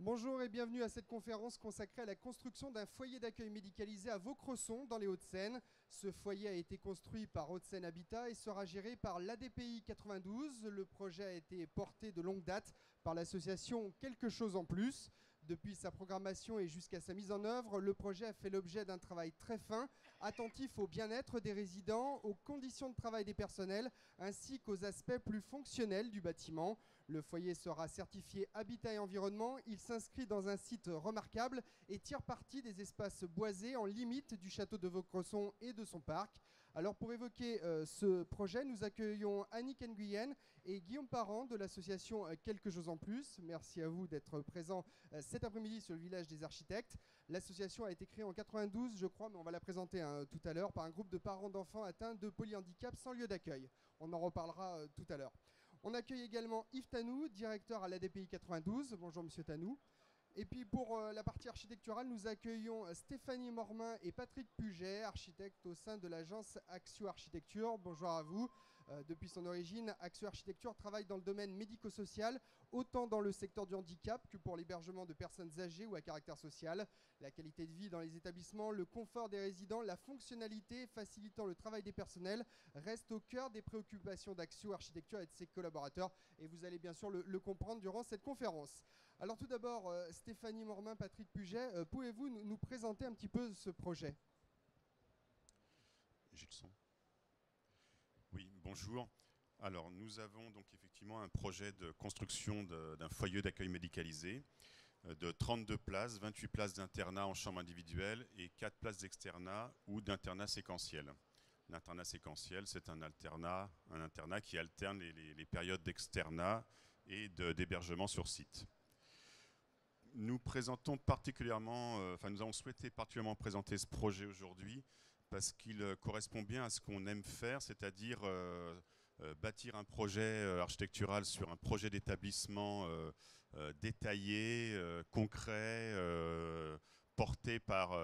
Bonjour et bienvenue à cette conférence consacrée à la construction d'un foyer d'accueil médicalisé à Vaucresson, dans les Hauts-de-Seine. Ce foyer a été construit par Hauts-de-Seine Habitat et sera géré par l'ADPI 92. Le projet a été porté de longue date par l'association Quelque chose en plus. Depuis sa programmation et jusqu'à sa mise en œuvre, le projet a fait l'objet d'un travail très fin, attentif au bien-être des résidents, aux conditions de travail des personnels, ainsi qu'aux aspects plus fonctionnels du bâtiment. Le foyer sera certifié Habitat et Environnement. Il s'inscrit dans un site remarquable et tire parti des espaces boisés en limite du château de Vaucresson et de son parc. Alors pour évoquer ce projet, nous accueillons Annick Nguyen et Guillaume Parent de l'association Quelque chose en plus. Merci à vous d'être présents cet après-midi sur le village des architectes. L'association a été créée en 92, je crois, mais on va la présenter tout à l'heure, par un groupe de parents d'enfants atteints de polyhandicap sans lieu d'accueil. On en reparlera tout à l'heure. On accueille également Yves Tanou, directeur à l'ADPI 92. Bonjour Monsieur Tanou. Et puis pour la partie architecturale, nous accueillons Stéphanie Mormin et Patrick Puget, architectes au sein de l'agence Axio Architecture. Bonjour à vous. Depuis son origine, Axio Architecture travaille dans le domaine médico-social, autant dans le secteur du handicap que pour l'hébergement de personnes âgées ou à caractère social. La qualité de vie dans les établissements, le confort des résidents, la fonctionnalité facilitant le travail des personnels restent au cœur des préoccupations d'Axio Architecture et de ses collaborateurs. Et vous allez bien sûr le comprendre durant cette conférence. Alors tout d'abord, Stéphanie Mormin, Patrick Puget, pouvez-vous nous présenter un petit peu ce projet ? J'ai le son. Oui, bonjour. Alors nous avons donc effectivement un projet de construction d'un foyer d'accueil médicalisé de 32 places, 28 places d'internat en chambre individuelle et 4 places d'externat ou d'internat séquentiel. L'internat séquentiel, c'est un internat qui alterne les périodes d'externat et d'hébergement sur site. Nous présentons particulièrement, nous avons souhaité particulièrement présenter ce projet aujourd'hui parce qu'il correspond bien à ce qu'on aime faire, c'est-à-dire bâtir un projet architectural sur un projet d'établissement détaillé, concret, porté par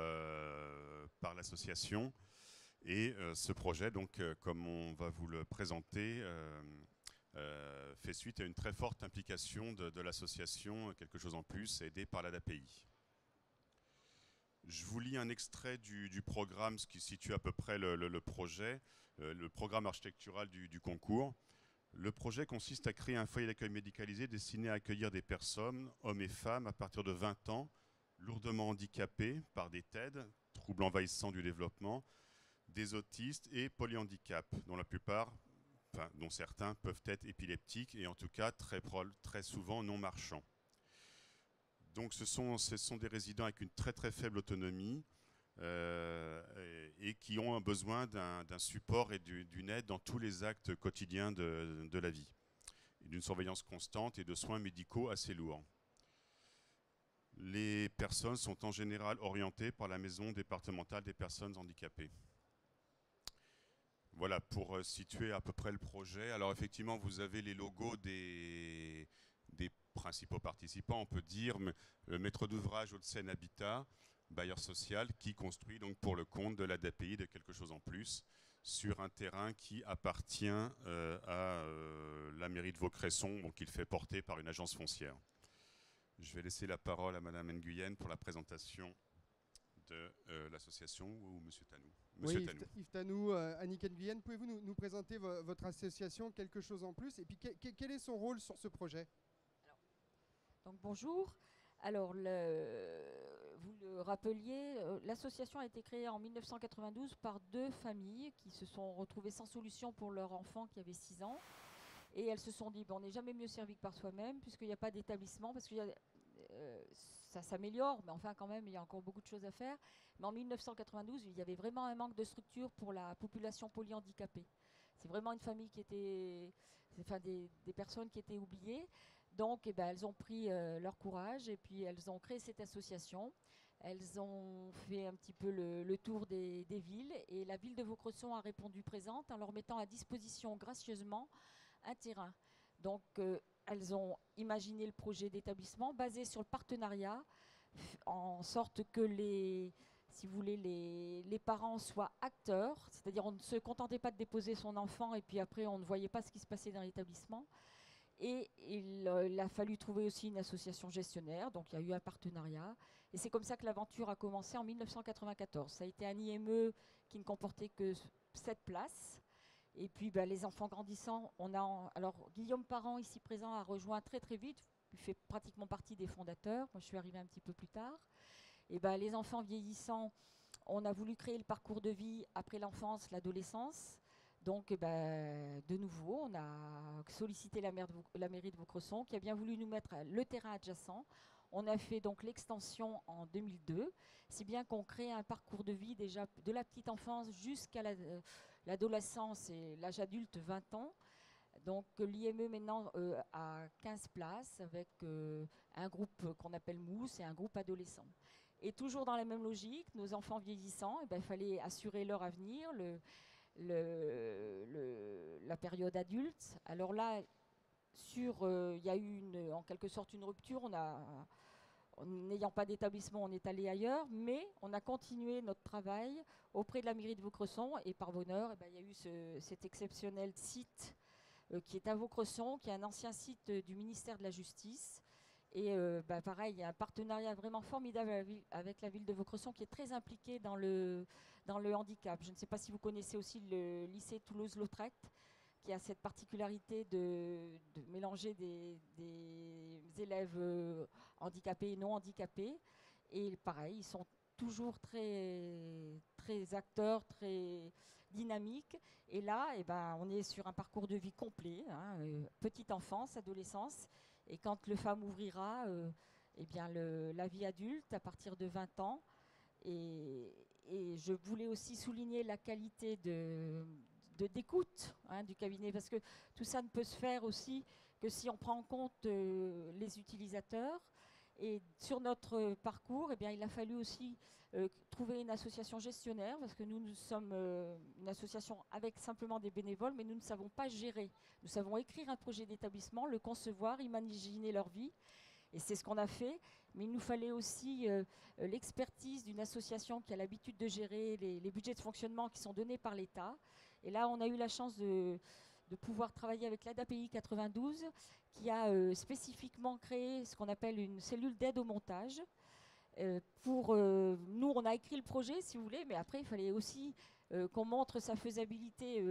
l'association. Et ce projet, donc, comme on va vous le présenter, fait suite à une très forte implication de l'association Quelque chose en plus, aidée par l'ADPI. Je vous lis un extrait du programme, ce qui situe à peu près le projet, le programme architectural du concours. Le projet consiste à créer un foyer d'accueil médicalisé destiné à accueillir des personnes, hommes et femmes, à partir de 20 ans, lourdement handicapés par des TED, troubles envahissants du développement, des autistes et polyhandicap, dont certains peuvent être épileptiques et en tout cas très souvent non marchands. Donc ce sont des résidents avec une très très faible autonomie et qui ont besoin d'un support et d'une aide dans tous les actes quotidiens de la vie, d'une surveillance constante et de soins médicaux assez lourds. Les personnes sont en général orientées par la maison départementale des personnes handicapées. Voilà, pour situer à peu près le projet. Alors effectivement, vous avez les logos des principaux participants, on peut dire, le maître d'ouvrage Hauts-de-Seine Habitat, bailleur social, qui construit donc pour le compte de l'ADPI de Quelque chose en plus, sur un terrain qui appartient à la mairie de Vaucresson, donc il fait porter par une agence foncière. Je vais laisser la parole à Madame Nguyen pour la présentation de l'association ou Monsieur Tanou. Monsieur Tanou. Yves Tanou, Annick Nguyen, pouvez-vous nous présenter votre association Quelque chose en plus et puis quel est son rôle sur ce projet ? Donc bonjour. Alors, vous le rappeliez, l'association a été créée en 1992 par deux familles qui se sont retrouvées sans solution pour leur enfant qui avait 6 ans. Et elles se sont dit, on n'est jamais mieux servi que par soi-même, puisqu'il n'y a pas d'établissement, parce que ça s'améliore, mais enfin quand même, il y a encore beaucoup de choses à faire. Mais en 1992, il y avait vraiment un manque de structure pour la population polyhandicapée. C'est vraiment une famille qui était, des personnes qui étaient oubliées. Donc, elles ont pris leur courage et puis elles ont créé cette association. Elles ont fait un petit peu le tour des villes et la ville de Vaucresson a répondu présente en leur mettant à disposition gracieusement un terrain. Donc, elles ont imaginé le projet d'établissement basé sur le partenariat, en sorte que les parents soient acteurs, c'est-à-dire on ne se contentait pas de déposer son enfant et puis après on ne voyait pas ce qui se passait dans l'établissement, Et il a fallu trouver aussi une association gestionnaire, donc il y a eu un partenariat. Et c'est comme ça que l'aventure a commencé en 1994. Ça a été un IME qui ne comportait que 7 places. Et puis les enfants grandissant, alors Guillaume Parent, ici présent, a rejoint très très vite. Il fait pratiquement partie des fondateurs. Moi, je suis arrivée un petit peu plus tard. Et les enfants vieillissant, on a voulu créer le parcours de vie après l'enfance, l'adolescence. Donc, de nouveau, on a sollicité la mairie de Vaucresson qui a bien voulu nous mettre le terrain adjacent. On a fait donc l'extension en 2002, si bien qu'on crée un parcours de vie déjà de la petite enfance jusqu'à l'adolescence et l'âge adulte, 20 ans. Donc l'IME maintenant a 15 places avec un groupe qu'on appelle Mousse et un groupe adolescent. Et toujours dans la même logique, nos enfants vieillissants, il fallait assurer leur avenir, la période adulte. Alors là, il y a eu en quelque sorte une rupture. N'ayant pas d'établissement, on est allé ailleurs, mais on a continué notre travail auprès de la mairie de Vaucresson. Et par bonheur, il y a eu cet exceptionnel site qui est à Vaucresson, qui est un ancien site du ministère de la Justice. Et pareil, il y a un partenariat vraiment formidable avec la ville de Vaucresson qui est très impliquée dans le handicap. Je ne sais pas si vous connaissez aussi le lycée Toulouse-Lautrec, qui a cette particularité de mélanger des élèves handicapés et non handicapés. Et pareil, ils sont toujours très, très acteurs, très dynamiques. Et là, on est sur un parcours de vie complet, petite enfance, adolescence. Et quand le FAM ouvrira, la vie adulte à partir de 20 ans. Et je voulais aussi souligner la qualité d'écoute du cabinet, parce que tout ça ne peut se faire aussi que si on prend en compte les utilisateurs. Et sur notre parcours, il a fallu aussi trouver une association gestionnaire, parce que nous sommes une association avec simplement des bénévoles, mais nous ne savons pas gérer. Nous savons écrire un projet d'établissement, le concevoir, imaginer leur vie. Et c'est ce qu'on a fait. Mais il nous fallait aussi l'expertise d'une association qui a l'habitude de gérer les budgets de fonctionnement qui sont donnés par l'État. Et là, on a eu la chance de pouvoir travailler avec l'ADAPI 92, qui a spécifiquement créé ce qu'on appelle une cellule d'aide au montage. Nous, on a écrit le projet, si vous voulez, mais après, il fallait aussi qu'on montre sa faisabilité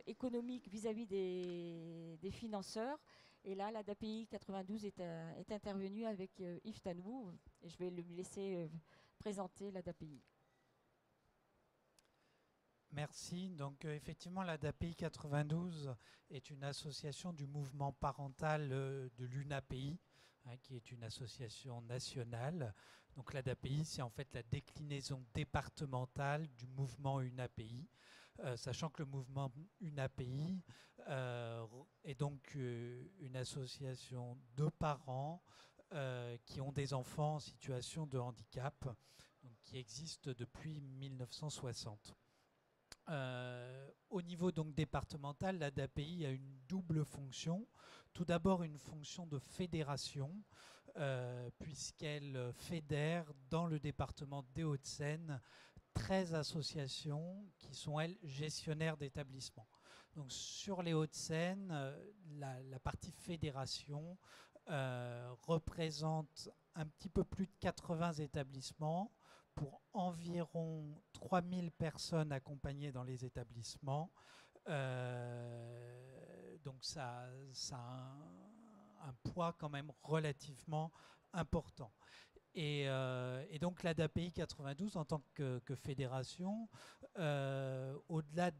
économique vis-à-vis des financeurs. Et là, l'ADAPI 92 est intervenue avec Yves Tanou, et je vais lui laisser présenter l'ADAPI. Merci. Donc effectivement, l'ADAPI 92 est une association du mouvement parental de l'UNAPI, qui est une association nationale. Donc l'ADAPI, c'est en fait la déclinaison départementale du mouvement UNAPI, sachant que le mouvement UNAPI est donc une association de parents qui ont des enfants en situation de handicap, donc qui existe depuis 1960. Au niveau donc départemental, l'ADAPI a une double fonction. Tout d'abord une fonction de fédération, puisqu'elle fédère dans le département des Hauts-de-Seine 13 associations qui sont, elles, gestionnaires d'établissements. Donc sur les Hauts-de-Seine, la partie fédération représente un petit peu plus de 80 établissements pour environ 3000 personnes accompagnées dans les établissements. Donc ça a un poids quand même relativement important. Et donc l'ADAPI 92, en tant que fédération, au-delà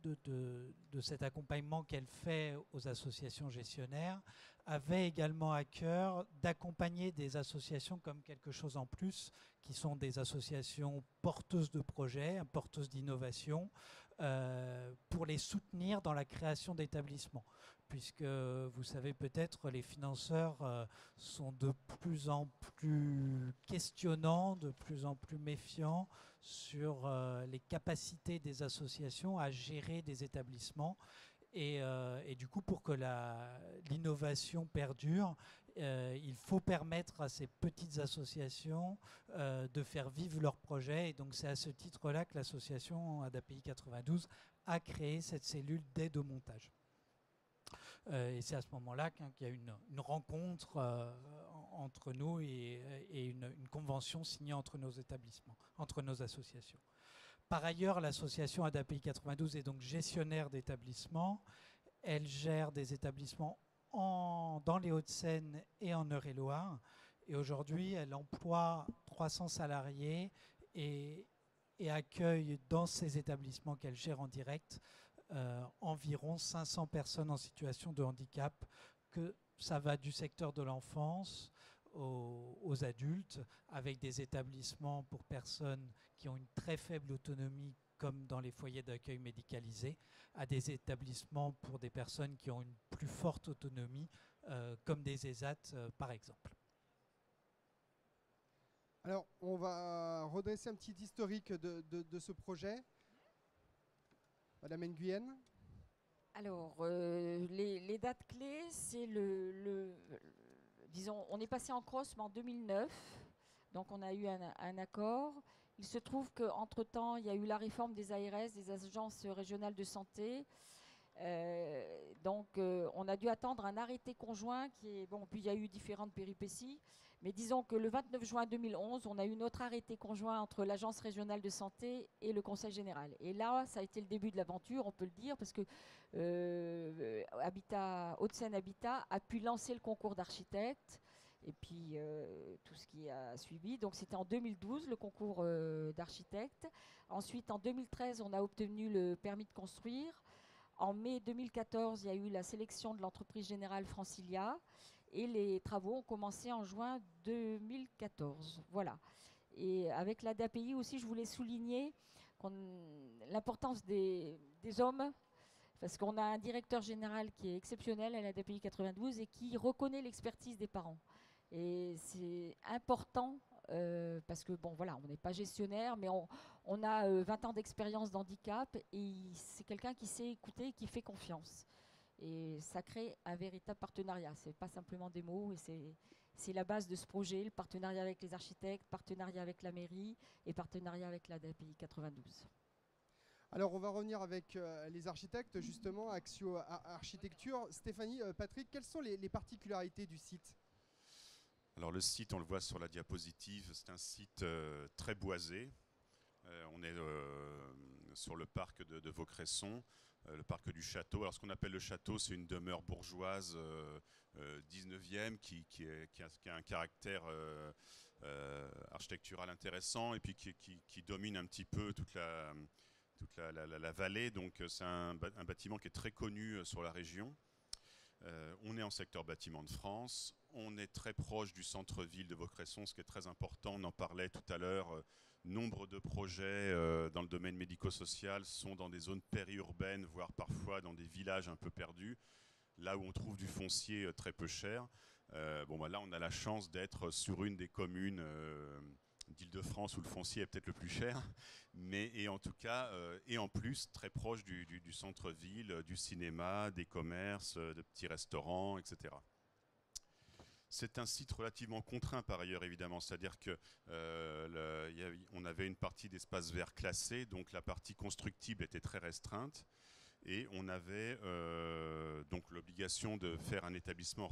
de cet accompagnement qu'elle fait aux associations gestionnaires, avait également à cœur d'accompagner des associations comme quelque chose en plus, qui sont des associations porteuses de projets, porteuses d'innovation, pour les soutenir dans la création d'établissements. Puisque vous savez peut-être, les financeurs sont de plus en plus questionnants, de plus en plus méfiants sur les capacités des associations à gérer des établissements. Et du coup, pour que l'innovation perdure, il faut permettre à ces petites associations de faire vivre leurs projets. Et donc c'est à ce titre-là que l'association ADAPI 92 a créé cette cellule d'aide au montage. Et c'est à ce moment-là qu'il y a une rencontre entre nous et une convention signée entre nos établissements, entre nos associations. Par ailleurs, l'association ADAPI 92 est donc gestionnaire d'établissements. Elle gère des établissements dans les Hauts-de-Seine et en Eure-et-Loir. Et aujourd'hui, elle emploie 300 salariés et accueille dans ces établissements qu'elle gère en direct environ 500 personnes en situation de handicap, que ça va du secteur de l'enfance aux adultes, avec des établissements pour personnes qui ont une très faible autonomie, comme dans les foyers d'accueil médicalisés, à des établissements pour des personnes qui ont une plus forte autonomie, comme des ESAT par exemple. Alors, on va redresser un petit historique de ce projet. Madame Nguyen. Alors, les dates clés, c'est disons, on est passé en cross, mais en 2009, donc on a eu un accord. Il se trouve qu'entre-temps, il y a eu la réforme des ARS, des agences régionales de santé. Donc, on a dû attendre un arrêté conjoint qui est... Bon, puis il y a eu différentes péripéties. Mais disons que le 29 juin 2011, on a eu notre arrêté conjoint entre l'Agence régionale de santé et le Conseil général. Et là, ça a été le début de l'aventure, on peut le dire, parce que Hauts-de-Seine Habitat a pu lancer le concours d'architectes et puis tout ce qui a suivi. Donc c'était en 2012, le concours d'architectes. Ensuite, en 2013, on a obtenu le permis de construire. En mai 2014, il y a eu la sélection de l'entreprise générale Francilia. Et les travaux ont commencé en juin 2014. Voilà. Et avec l'ADAPI aussi, je voulais souligner l'importance des hommes, parce qu'on a un directeur général qui est exceptionnel à l'ADAPI 92 et qui reconnaît l'expertise des parents. Et c'est important parce que, bon, voilà, on n'est pas gestionnaire, mais on a 20 ans d'expérience d'handicap et c'est quelqu'un qui sait écouter et qui fait confiance. Et ça crée un véritable partenariat. Ce n'est pas simplement des mots, et c'est la base de ce projet, le partenariat avec les architectes, partenariat avec la mairie et partenariat avec l'ADAPI 92. Alors on va revenir avec les architectes, justement, Axio Architecture. Stéphanie, Patrick, quelles sont les particularités du site ? Alors le site, on le voit sur la diapositive, c'est un site très boisé. On est sur le parc de Vaucresson. Le parc du château. Alors ce qu'on appelle le château, c'est une demeure bourgeoise 19e qui a un caractère architectural intéressant et puis qui domine un petit peu toute la vallée. Donc c'est un bâtiment qui est très connu sur la région. On est en secteur bâtiment de France. On est très proche du centre-ville de Vaucresson, ce qui est très important. On en parlait tout à l'heure. Nombre de projets dans le domaine médico-social sont dans des zones périurbaines, voire parfois dans des villages un peu perdus, là où on trouve du foncier très peu cher. Là, on a la chance d'être sur une des communes d'Île-de-France où le foncier est peut-être le plus cher, et en tout cas, et en plus, très proche du centre-ville, du cinéma, des commerces, de petits restaurants, etc. C'est un site relativement contraint par ailleurs, évidemment, c'est-à-dire que on avait une partie d'espace vert classé, donc la partie constructible était très restreinte, et on avait donc l'obligation de faire un établissement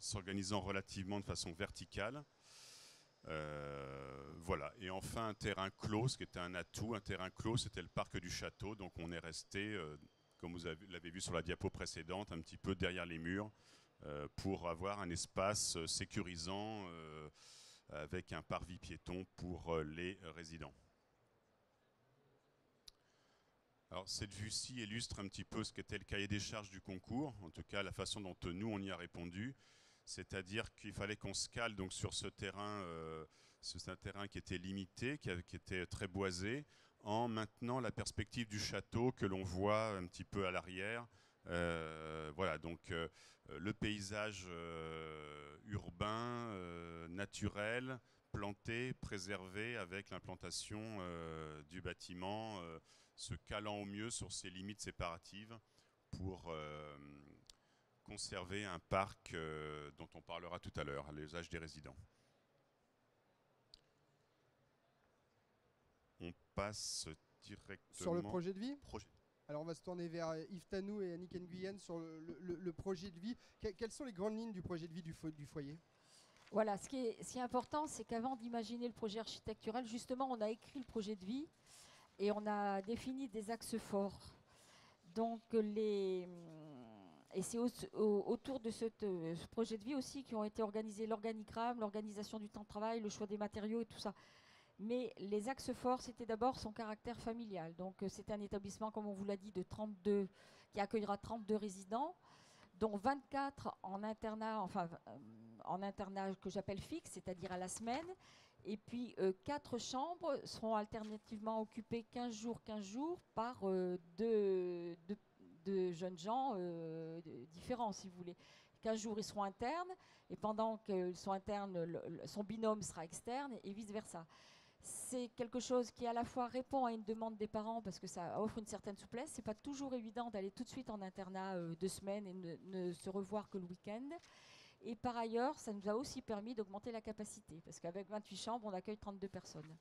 s'organisant relativement de façon verticale. Voilà, et enfin un terrain clos, ce qui était un atout. Un terrain clos, c'était le parc du château, donc on est resté, comme vous l'avez vu sur la diapo précédente, un petit peu derrière les murs, pour avoir un espace sécurisant avec un parvis piéton pour les résidents. Alors cette vue-ci illustre un petit peu ce qu'était le cahier des charges du concours, en tout cas la façon dont nous on y a répondu, c'est-à-dire qu'il fallait qu'on se cale donc sur ce terrain, c'est un terrain qui était limité, qui était très boisé, en maintenant la perspective du château que l'on voit un petit peu à l'arrière. Voilà, donc le paysage urbain, naturel, planté, préservé avec l'implantation du bâtiment, se calant au mieux sur ses limites séparatives pour conserver un parc dont on parlera tout à l'heure, à l'usage des résidents. On passe directement... Sur le projet de vie ? Alors on va se tourner vers Yves Tanou et Annick Nguyen sur le projet de vie. Quelles sont les grandes lignes du projet de vie du foyer? Voilà, ce qui est important, c'est qu'avant d'imaginer le projet architectural, justement, on a écrit le projet de vie et on a défini des axes forts. Donc, et c'est autour de ce projet de vie aussi qui ont été organisés l'organigramme, l'organisation du temps de travail, le choix des matériaux et tout ça. Mais les axes forts, c'était d'abord son caractère familial. Donc, c'est un établissement, comme on vous l'a dit, qui accueillera 32 résidents, dont 24 en internat, en internat que j'appelle fixe, c'est-à-dire à la semaine. Et puis 4 chambres seront alternativement occupées 15 jours par deux jeunes gens différents, si vous voulez. 15 jours, ils seront internes, et pendant qu'ils sont internes, son binôme sera externe, et vice-versa. C'est quelque chose qui à la fois répond à une demande des parents parce que ça offre une certaine souplesse. C'est pas toujours évident d'aller tout de suite en internat 2 semaines et ne se revoir que le week-end. Et par ailleurs, ça nous a aussi permis d'augmenter la capacité parce qu'avec 28 chambres, on accueille 32 personnes.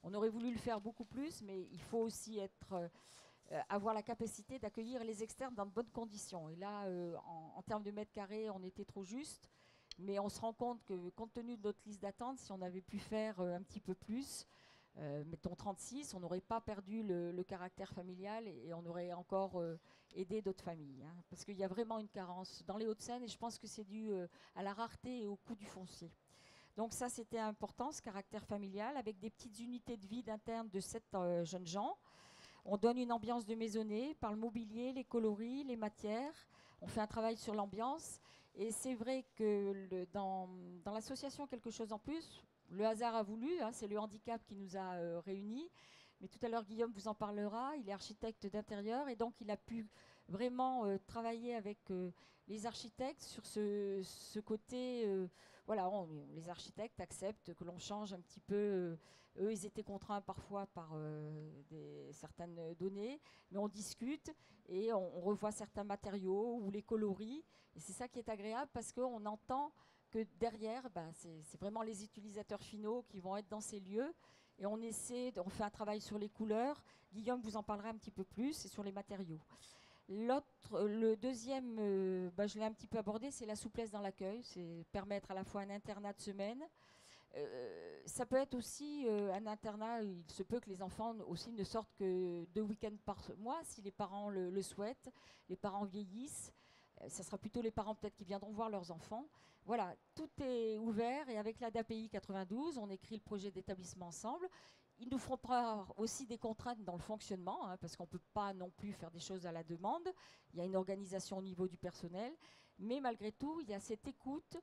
On aurait voulu le faire beaucoup plus, mais il faut aussi avoir la capacité d'accueillir les externes dans de bonnes conditions. Et là, en termes de mètres carrés, on était trop juste. Mais on se rend compte que, compte tenu de notre liste d'attente, si on avait pu faire un petit peu plus, mettons 36, on n'aurait pas perdu le caractère familial et on aurait encore aidé d'autres familles. Hein, parce qu'il y a vraiment une carence dans les Hauts-de-Seine et je pense que c'est dû à la rareté et au coût du foncier. Donc ça, c'était important, ce caractère familial, avec des petites unités de vie d'interne de 7 jeunes gens. On donne une ambiance de maisonnée par le mobilier, les coloris, les matières. On fait un travail sur l'ambiance. Et c'est vrai que dans l'association Quelque chose en plus, le hasard a voulu, hein, c'est le handicap qui nous a réunis. Mais tout à l'heure, Guillaume vous en parlera. Il est architecte d'intérieur et donc il a pu vraiment travailler avec les architectes sur ce côté. Voilà, les architectes acceptent que l'on change un petit peu. Eux, ils étaient contraints parfois par certaines données, mais on discute et on revoit certains matériaux ou les coloris. Et c'est ça qui est agréable parce qu'on entend que derrière, c'est vraiment les utilisateurs finaux qui vont être dans ces lieux. Et on fait un travail sur les couleurs. Guillaume vous en parlera un petit peu plus, et sur les matériaux. Le deuxième, je l'ai un petit peu abordé, c'est la souplesse dans l'accueil. C'est permettre à la fois un internat de semaine. Ça peut être aussi un internat, il se peut que les enfants aussi ne sortent que 2 week-ends par mois, si les parents le souhaitent. Les parents vieillissent. Ça sera plutôt les parents peut-être qui viendront voir leurs enfants. Voilà, tout est ouvert et avec l'ADAPI 92, on écrit le projet d'établissement ensemble. Il nous faudra aussi des contraintes dans le fonctionnement, hein, parce qu'on ne peut pas non plus faire des choses à la demande. Il y a une organisation au niveau du personnel, mais malgré tout, il y a cette écoute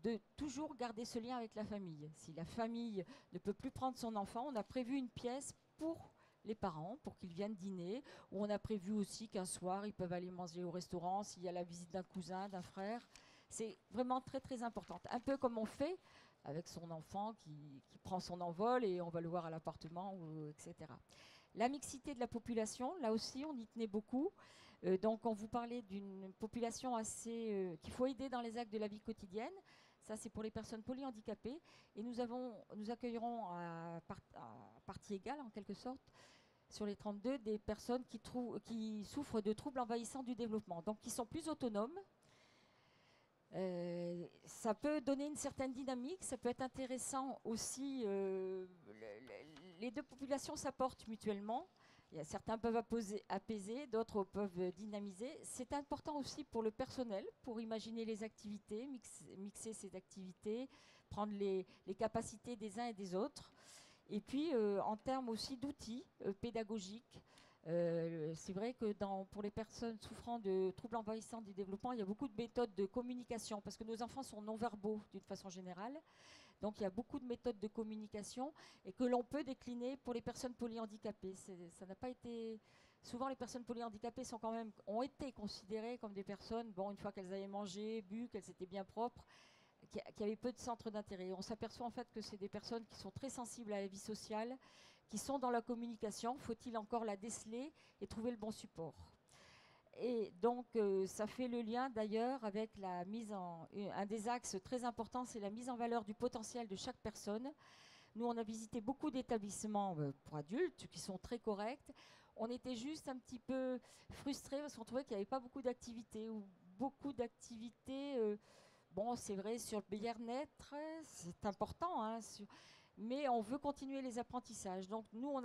de toujours garder ce lien avec la famille. Si la famille ne peut plus prendre son enfant, on a prévu une pièce pour les parents, pour qu'ils viennent dîner, où on a prévu aussi qu'un soir, ils peuvent aller manger au restaurant, s'il y a la visite d'un cousin, d'un frère. C'est vraiment très, très important. Un peu comme on fait avec son enfant qui prend son envol et on va le voir à l'appartement, etc. La mixité de la population, là aussi, on y tenait beaucoup. Donc, on vous parlait d'une population qu'il faut aider dans les actes de la vie quotidienne. Ça, c'est pour les personnes polyhandicapées. Et nous accueillerons à partie égale, en quelque sorte, sur les 32, des personnes qui souffrent de troubles envahissants du développement, donc qui sont plus autonomes. Ça peut donner une certaine dynamique, ça peut être intéressant aussi. Les deux populations s'apportent mutuellement. Certains peuvent apaiser, d'autres peuvent dynamiser. C'est important aussi pour le personnel, pour imaginer les activités, mixer ces activités, prendre les capacités des uns et des autres. Et puis, en termes aussi d'outils pédagogiques, c'est vrai que pour les personnes souffrant de troubles envahissants du développement, il y a beaucoup de méthodes de communication, parce que nos enfants sont non-verbaux d'une façon générale. Donc il y a beaucoup de méthodes de communication et que l'on peut décliner pour les personnes polyhandicapées. Ça n'a pas été... Souvent les personnes polyhandicapées ont été considérées comme des personnes, une fois qu'elles avaient mangé, bu, qu'elles étaient bien propres, qui avaient peu de centres d'intérêt. On s'aperçoit en fait que c'est des personnes qui sont très sensibles à la vie sociale, qui sont dans la communication. Faut-il encore la déceler et trouver le bon support? Et donc, ça fait le lien d'ailleurs avec un des axes très importants, c'est la mise en valeur du potentiel de chaque personne. Nous, on a visité beaucoup d'établissements pour adultes qui sont très corrects. on était juste un petit peu frustrés parce qu'on trouvait qu'il n'y avait pas beaucoup d'activités, ou beaucoup d'activités, bon, c'est vrai, sur le bien-être, c'est important, hein, mais on veut continuer les apprentissages. Donc nous, on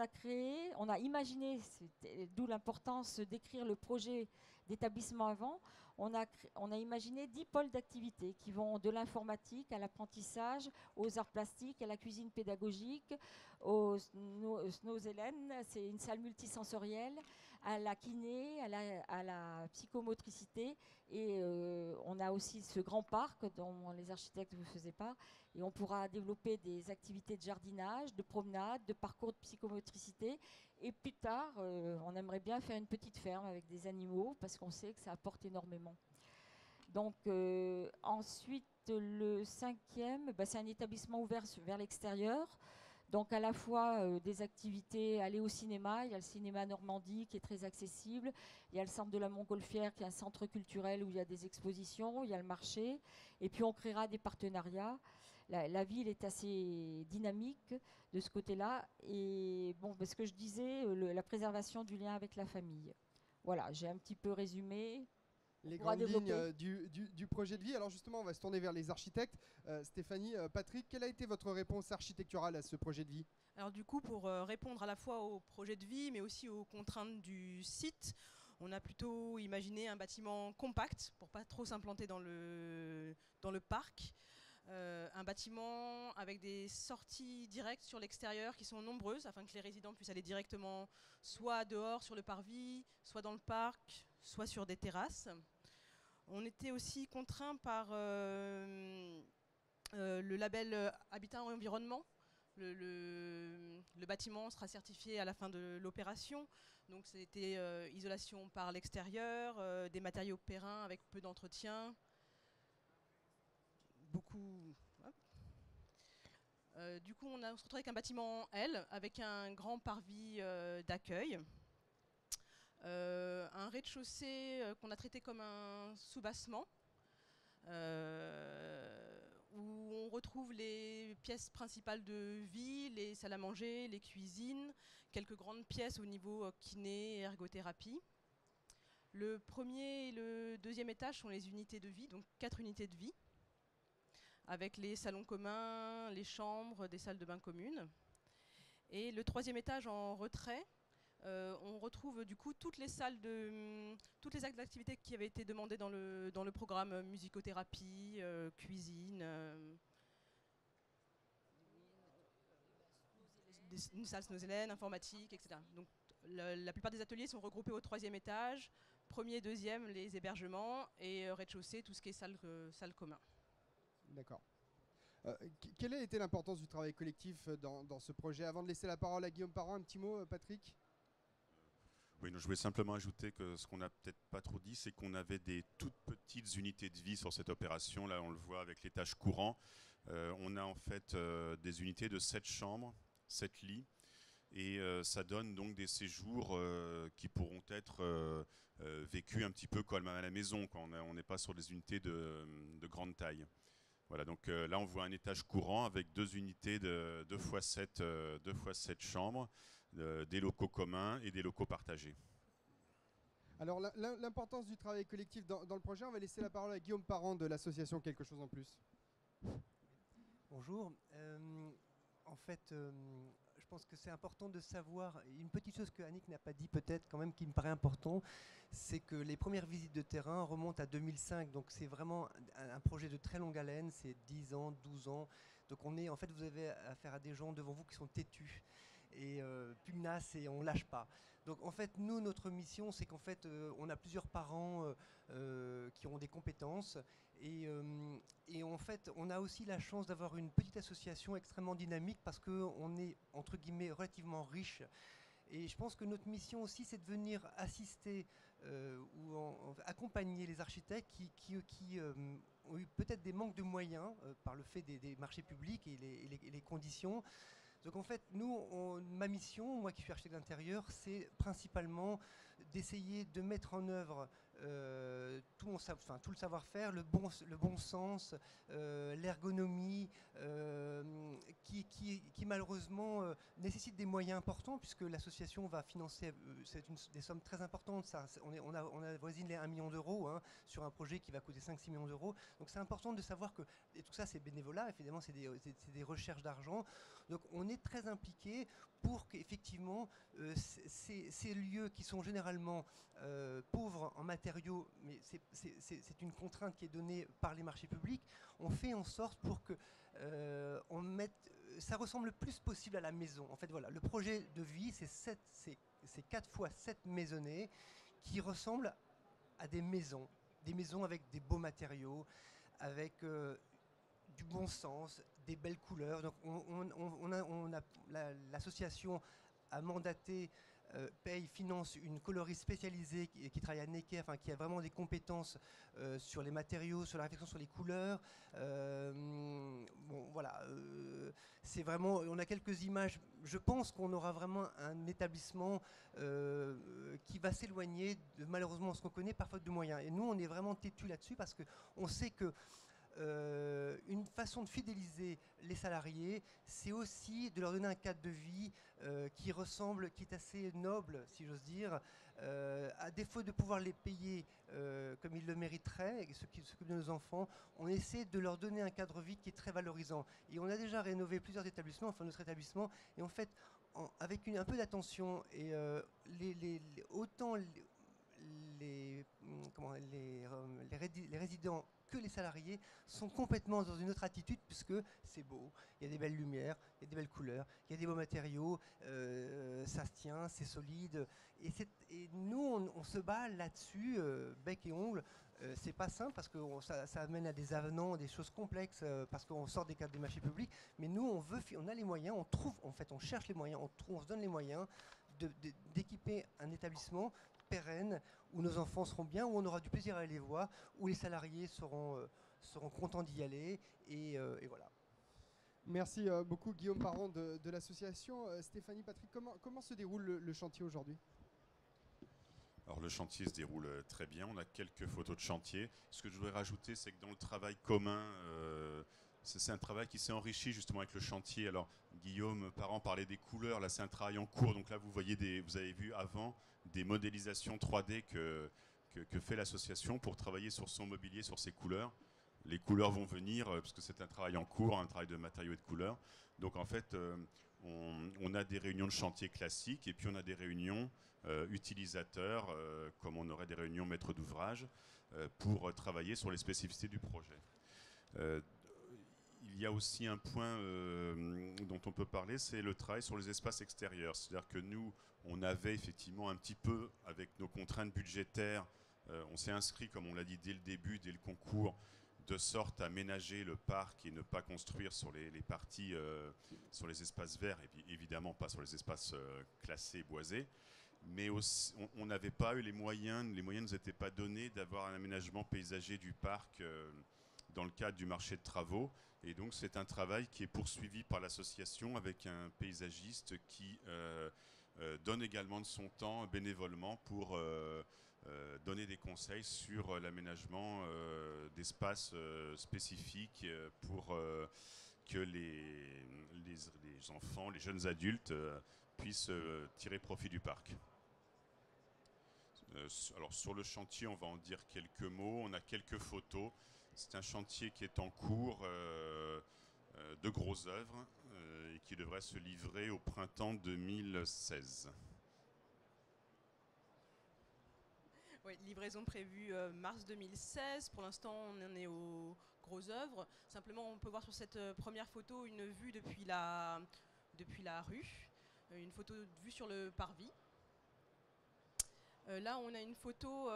a imaginé, d'où l'importance d'écrire le projet d'établissement avant, on a imaginé 10 pôles d'activité qui vont de l'informatique à l'apprentissage, aux arts plastiques, à la cuisine pédagogique, au Snozelen, c'est une salle multisensorielle, à la kiné, à la psychomotricité, et on a aussi ce grand parc dont les architectes ne vous faisaient pas, et on pourra développer des activités de jardinage, de promenade, de parcours de psychomotricité, et plus tard, on aimerait bien faire une petite ferme avec des animaux, parce qu'on sait que ça apporte énormément. Donc ensuite, le cinquième, c'est un établissement ouvert vers l'extérieur. Donc à la fois des activités, aller au cinéma, il y a le cinéma Normandie qui est très accessible, il y a le centre de la Montgolfière qui est un centre culturel où il y a des expositions, il y a le marché, et puis on créera des partenariats. La ville est assez dynamique de ce côté-là, et bon, ce que je disais, la préservation du lien avec la famille. Voilà, j'ai un petit peu résumé. Les grandes lignes du projet de vie. Alors justement, on va se tourner vers les architectes. Stéphanie, Patrick, quelle a été votre réponse architecturale à ce projet de vie? Alors du coup, pour répondre à la fois au projet de vie, mais aussi aux contraintes du site, on a plutôt imaginé un bâtiment compact pour pas trop s'implanter dans le parc. Un bâtiment avec des sorties directes sur l'extérieur qui sont nombreuses afin que les résidents puissent aller directement soit dehors sur le parvis, soit dans le parc, soit sur des terrasses. On était aussi contraint par le label Habitat et Environnement. Le bâtiment sera certifié à la fin de l'opération. Donc c'était isolation par l'extérieur, des matériaux périns avec peu d'entretien. Beaucoup. Du coup, on se retrouve avec un bâtiment L, avec un grand parvis d'accueil. Un rez-de-chaussée qu'on a traité comme un soubassement, où on retrouve les pièces principales de vie, les salles à manger, les cuisines, quelques grandes pièces au niveau kiné et ergothérapie. Le premier et le deuxième étage sont les unités de vie, donc 4 unités de vie, avec les salons communs, les chambres, des salles de bain communes. Et le troisième étage en retrait, on retrouve du coup toutes les actes d'activité qui avaient été demandés dans le programme musicothérapie, cuisine, une salle Snozelen, informatique, etc. Donc la plupart des ateliers sont regroupés au troisième étage, premier, deuxième, les hébergements, et rez-de-chaussée, tout ce qui est salle commun. D'accord. Quelle a été l'importance du travail collectif dans ce projet? Avant de laisser la parole à Guillaume Parent, un petit mot, Patrick? Oui, je voulais simplement ajouter que ce qu'on n'a peut-être pas trop dit, c'est qu'on avait des toutes petites unités de vie sur cette opération. Là, on le voit avec l'étage courant. On a en fait des unités de 7 chambres, 7 lits. Et ça donne donc des séjours qui pourront être vécus un petit peu comme à la maison, quand on n'est pas sur des unités de grande taille. Voilà, donc là on voit un étage courant avec 2 unités de 2 x 7 chambres, des locaux communs et des locaux partagés. Alors l'importance du travail collectif dans le projet, on va laisser la parole à Guillaume Parent de l'association Quelque chose en plus. Bonjour. En fait, je pense que c'est important de savoir, une petite chose que Annick n'a pas dit peut-être quand même qui me paraît important, c'est que les premières visites de terrain remontent à 2005, donc c'est vraiment un projet de très longue haleine, c'est 10 ans, 12 ans, donc en fait vous avez affaire à des gens devant vous qui sont têtus et pugnaces et on lâche pas. Donc en fait nous, notre mission c'est qu'en fait on a plusieurs parents qui ont des compétences et en fait on a aussi la chance d'avoir une petite association extrêmement dynamique parce qu'on est entre guillemets relativement riche. Et je pense que notre mission aussi, c'est de venir assister ou accompagner les architectes qui ont eu peut-être des manques de moyens par le fait des marchés publics et les conditions. Donc en fait, ma mission, moi qui suis architecte d'intérieur, c'est principalement d'essayer de mettre en œuvre tout le savoir-faire, le bon sens, l'ergonomie, qui qui malheureusement nécessite des moyens importants, puisque l'association va financer des sommes très importantes. On avoisine les 1 million d'euros sur un projet qui va coûter 5-6 millions d'euros. Donc c'est important de savoir que, et tout ça c'est bénévolat, évidemment c'est des recherches d'argent. Donc on est très impliqué pour qu'effectivement ces lieux qui sont généralement pauvres en matériaux, mais c'est une contrainte qui est donnée par les marchés publics, on fait en sorte pour que on mette, ça ressemble le plus possible à la maison. En fait, voilà, le projet de vie, c'est 4 fois 7 maisonnées qui ressemblent à des maisons avec des beaux matériaux, avec du bon sens, des belles couleurs. Donc l'association a mandaté, finance une coloriste spécialisée qui travaille à Necker, enfin, qui a vraiment des compétences sur les matériaux, sur la réflexion sur les couleurs. Bon, voilà, c'est vraiment, on a quelques images. Je pense qu'on aura vraiment un établissement qui va s'éloigner de malheureusement ce qu'on connaît par faute de moyens. Et nous, on est vraiment têtus là-dessus parce qu'on sait que une façon de fidéliser les salariés, c'est aussi de leur donner un cadre de vie qui ressemble, qui est assez noble, si j'ose dire. À défaut de pouvoir les payer comme ils le mériteraient, et ceux qui s'occupent de nos enfants, on essaie de leur donner un cadre de vie qui est très valorisant. Et on a déjà rénové plusieurs établissements, enfin notre établissement, et en fait, avec un peu d'attention, et autant les résidents que les salariés sont complètement dans une autre attitude, puisque c'est beau, il y a des belles lumières, il y a des belles couleurs, il y a des beaux matériaux, ça se tient, c'est solide. Et nous, on se bat là-dessus, bec et ongle. C'est pas simple parce que ça amène à des avenants, des choses complexes, parce qu'on sort des cadres des marchés publics. Mais nous, on a les moyens, on cherche les moyens, on se donne les moyens d'équiper un établissement pérenne, où nos enfants seront bien, où on aura du plaisir à aller les voir, où les salariés seront contents d'y aller, et voilà. Merci beaucoup Guillaume Parent de l'association. Stéphanie, Patrick, comment se déroule le chantier aujourd'hui ? Alors le chantier se déroule très bien, on a quelques photos de chantier. Ce que je voudrais rajouter, c'est que dans le travail commun, c'est un travail qui s'est enrichi justement avec le chantier. Alors Guillaume Parent parlait des couleurs, là c'est un travail en cours, donc là vous avez vu avant des modélisations 3D que fait l'association pour travailler sur son mobilier, sur ses couleurs. Les couleurs vont venir, parce que c'est un travail en cours, un travail de matériaux et de couleurs. Donc en fait, on a des réunions de chantier classiques, et puis on a des réunions utilisateurs, comme on aurait des réunions maîtres d'ouvrage, pour travailler sur les spécificités du projet. Il y a aussi un point dont on peut parler, c'est le travail sur les espaces extérieurs. C'est-à-dire que nous, on avait effectivement un petit peu, avec nos contraintes budgétaires, on s'est inscrit, comme on l'a dit dès le début, dès le concours, de sorte à ménager le parc et ne pas construire sur les parties, sur les espaces verts, et puis évidemment pas sur les espaces classés, boisés. Mais aussi, on n'avait pas eu les moyens ne nous étaient pas donnés d'avoir un aménagement paysager du parc dans le cadre du marché de travaux. Et donc c'est un travail qui est poursuivi par l'association avec un paysagiste qui donne également de son temps bénévolement pour donner des conseils sur l'aménagement d'espaces spécifiques pour que les enfants, les jeunes adultes puissent tirer profit du parc. Alors sur le chantier, on va en dire quelques mots. On a quelques photos. C'est un chantier qui est en cours de grosses œuvres et qui devrait se livrer au printemps 2016. Oui, livraison prévue mars 2016. Pour l'instant, on en est aux grosses œuvres. Simplement, on peut voir sur cette première photo une vue depuis la rue, une photo vue sur le parvis. Là, on a une photo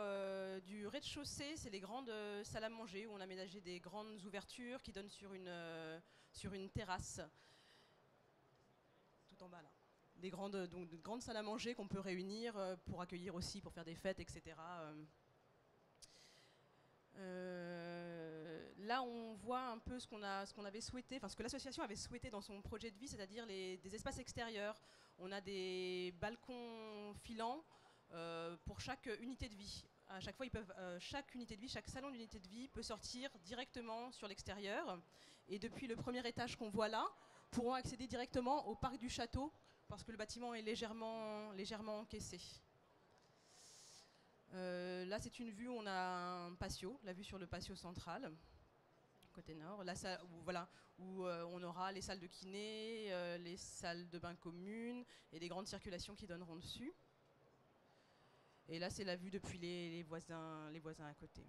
du rez-de-chaussée, c'est les grandes salles à manger où on a aménagé des grandes ouvertures qui donnent sur une terrasse. Tout en bas là. Des grandes salles à manger qu'on peut réunir pour accueillir aussi, pour faire des fêtes, etc. Là, on voit un peu ce qu'on avait souhaité, enfin ce que l'association avait souhaité dans son projet de vie, c'est-à-dire des espaces extérieurs. On a des balcons filants pour chaque unité de vie. À chaque fois, chaque unité de vie, chaque salon d'unité de vie peut sortir directement sur l'extérieur. Et depuis le premier étage qu'on voit là, pourront accéder directement au parc du château, parce que le bâtiment est légèrement encaissé. Là, c'est une vue où on a un patio, la vue sur le patio central, côté nord. Là, où on aura les salles de kiné, les salles de bain communes et des grandes circulations qui donneront dessus. Et là, c'est la vue depuis les voisins à côté.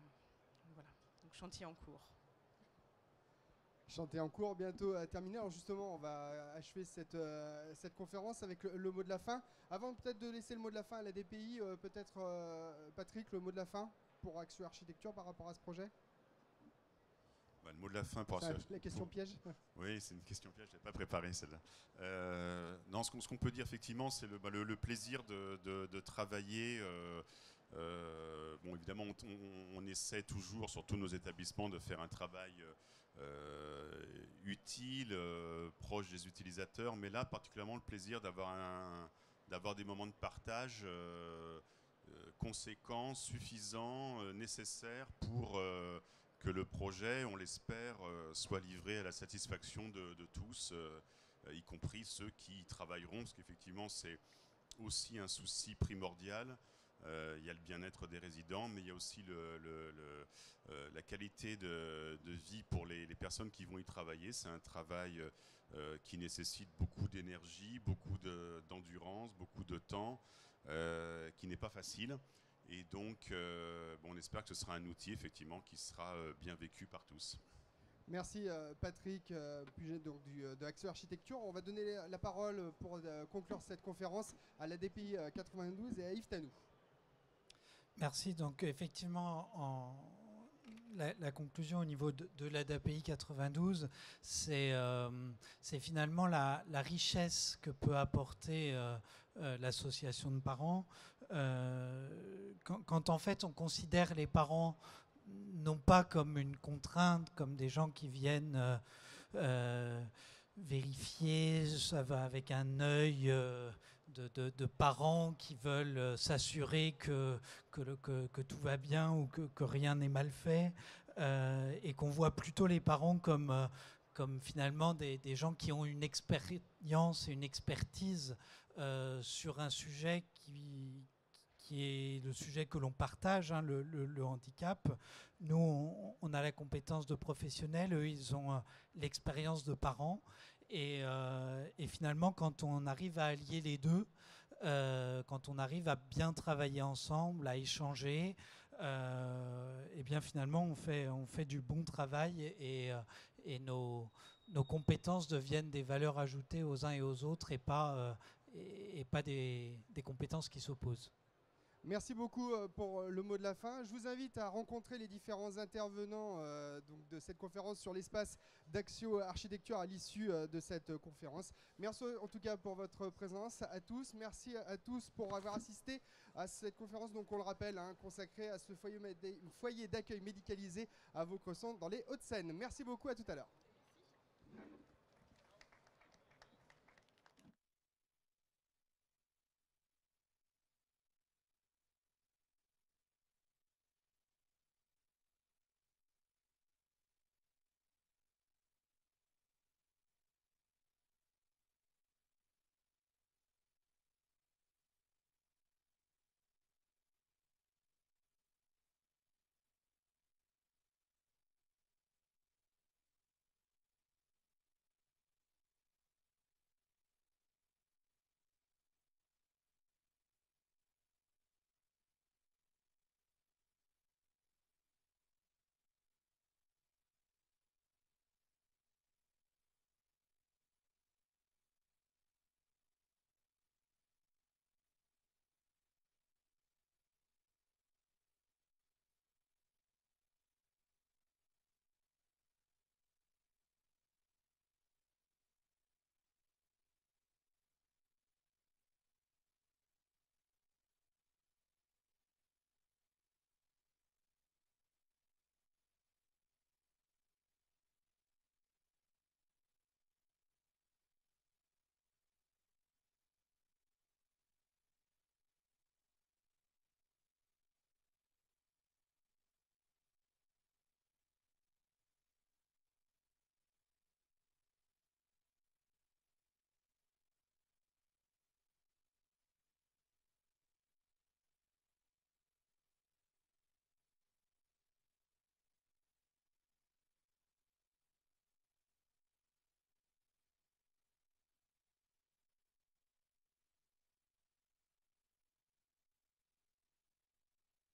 Voilà, donc chantier en cours. Chantier en cours, bientôt terminé. Alors justement, on va achever cette conférence avec le mot de la fin. Avant peut-être de laisser le mot de la fin à la DPI, peut-être Patrick, le mot de la fin pour Axio Architecture par rapport à ce projet. Le mot de la fin pour la question piège. Oui, c'est une question piège, je n'avais pas préparé celle-là. Non, ce qu'on peut dire effectivement, c'est le plaisir de travailler. Bon, évidemment, on essaie toujours, sur tous nos établissements, de faire un travail utile, proche des utilisateurs, mais là, particulièrement le plaisir d'avoir des moments de partage conséquents, suffisants, nécessaires pour que le projet, on l'espère, soit livré à la satisfaction de tous, y compris ceux qui y travailleront, parce qu'effectivement c'est aussi un souci primordial. Il y a le bien-être des résidents, mais il y a aussi la qualité de vie pour les personnes qui vont y travailler. C'est un travail qui nécessite beaucoup d'énergie, beaucoup d'endurance, beaucoup de temps, qui n'est pas facile. Et donc, on espère que ce sera un outil, effectivement, qui sera bien vécu par tous. Merci Patrick Puget de Axio Architecture. On va donner la parole pour conclure cette conférence à la DPI 92 et à Yves Tanou. Merci. Donc, effectivement, la conclusion au niveau de la DPI 92, c'est finalement la richesse que peut apporter l'association de parents. Quand en fait on considère les parents non pas comme une contrainte, comme des gens qui viennent vérifier, ça va avec un œil de parents qui veulent s'assurer que tout va bien ou que rien n'est mal fait, et qu'on voit plutôt les parents comme finalement des gens qui ont une expérience et une expertise sur un sujet qui est le sujet que l'on partage, hein, le handicap. Nous, on a la compétence de professionnels, eux, ils ont l'expérience de parents. Et finalement, quand on arrive à allier les deux, quand on arrive à bien travailler ensemble, à échanger, et bien finalement, on fait du bon travail et nos compétences deviennent des valeurs ajoutées aux uns et aux autres et pas des compétences qui s'opposent. Merci beaucoup pour le mot de la fin. Je vous invite à rencontrer les différents intervenants donc de cette conférence sur l'espace d'Axio Architecture à l'issue de cette conférence. Merci en tout cas pour votre présence à tous. Merci à tous pour avoir assisté à cette conférence, donc on le rappelle, hein, consacrée à ce foyer d'accueil médicalisé à Vaucresson dans les Hauts-de-Seine. Merci beaucoup, à tout à l'heure.